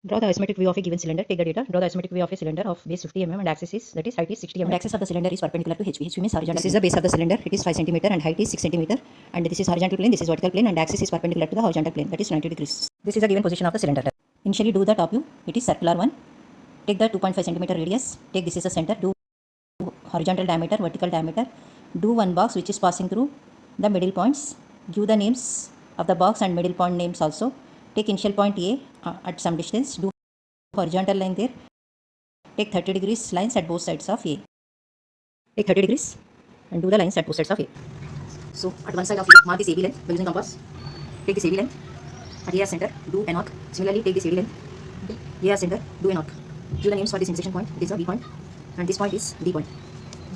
Draw the isometric view of a given cylinder. Take the data. Draw the isometric view of a cylinder of base 50 mm and axis is, that is, height is 60 mm. And axis of the cylinder is perpendicular to HV. HV means horizontal. This is the base of the cylinder. It is 5 cm and height is 6 cm. And this is horizontal plane. This is vertical plane. And axis is perpendicular to the horizontal plane. That is 90 degrees. This is the given position of the cylinder. Initially, do the top view. It is circular one. Take the 2.5 cm radius. Take this is the center. Do horizontal diameter, vertical diameter. Do one box which is passing through the middle points. Give the names of the box and middle point names also. Take initial point A at some distance. Do horizontal line there. Take 30 degrees lines at both sides of A. Take 30 degrees and do the lines at both sides of A. So at one side of A, mark this AB length by using compass. Take this AB length. At A center, do an arc. Similarly, take this AB length. A center, do an arc. Give the names for this intersection point. It is a B point. And this point is D point.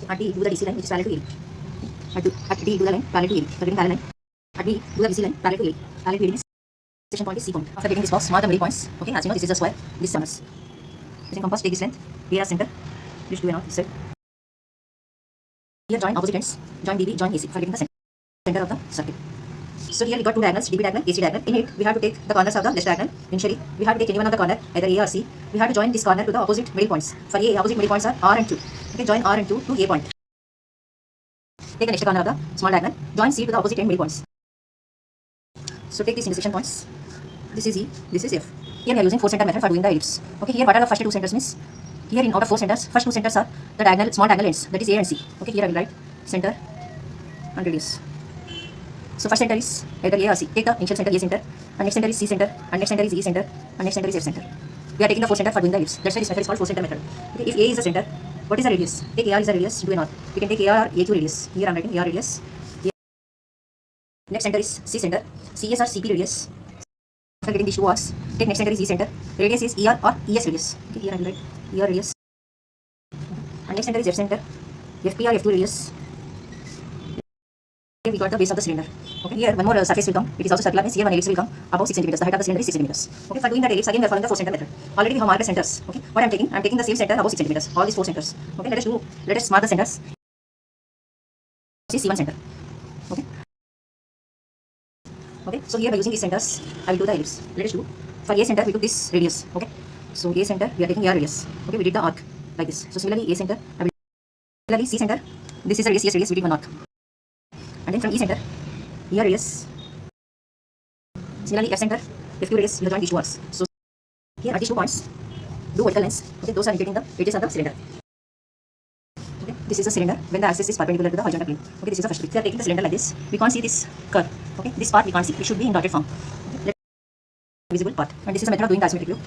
At D, do the DC line which is parallel to A. At D, do the line parallel to A. For getting parallel line. At B, do the DC line parallel to A. Parallel to A means intersection point is C point. After getting this box, mark the middle points. Okay, as you know, this is a square. This is summers. Using compass, take this length. A center. Please do an arc this side. Here join opposite ends. Join DB, join AC. For getting the center of the circle. So here we got two diagonals, DB diagonal, AC diagonal. In it, we have to take the corners of the left diagonal. Initially, we have to take any one of the corner, either A or C. We have to join this corner to the opposite middle points. For A, opposite middle points are R and Q. Okay, join R and Q to A point. Take the next corner of the small diagonal. Join C to the opposite end middle points. So take these intersection points. This is E, this is F. Here we are using 4 center method for doing the ellipse. Okay, here what are the first two centers means? Here in out of 4 centers, first two centers are the diagonal, small diagonal ends. That is A and C. Okay, here I will write center and radius. So first center is either A or C. Take the initial center A center, and next center is C center, and next center is E center, and next center is F center. We are taking the 4 center for doing the ellipse. That's why this method is called 4 center method. Okay, if A is the center, what is the radius? Take AR is the radius, do a knot. We can take AR or AQ radius. Here I am writing AR radius. Next center is C center, CS or CP radius. After getting these two arcs, take next center is E center. Radius is ER or ES radius. Okay, here I will write ER radius. And next center is F center, FP or F2 radius. Okay, we got the base of the cylinder. Okay, here one more surface will come. It is also circular. Means here one ellipse will come above 6 cm. The height of the cylinder is 6 cm. Okay, for doing that ellipse again we are following the 4 center method. Already we have marked the centers. Okay, what I am taking? I am taking the same center above 6 cm. All these 4 centers. Okay, let us mark the centers. This is C1 center. Okay. Okay, so here by using these centers, I will do the ellipse. Let us do. For A center, we took this radius. Okay, so A center, we are taking AR radius. Okay, we did the arc like this. So similarly, A center, I will. Similarly, C center, this is the radius, CS radius, we did one arc. And then from E center, ER radius. Similarly, F center, FQ radius, we have joined these two arcs. So here at these 2 points, do vertical lines. Okay, those are indicating the edges of the cylinder. Okay, this is the cylinder when the axis is perpendicular to the horizontal plane. Okay, this is the first. If we are taking the cylinder like this, we can't see this curve. Okay, this part we can't see. It should be in dotted form. Okay, visible part. And this is the method of doing the isometric view.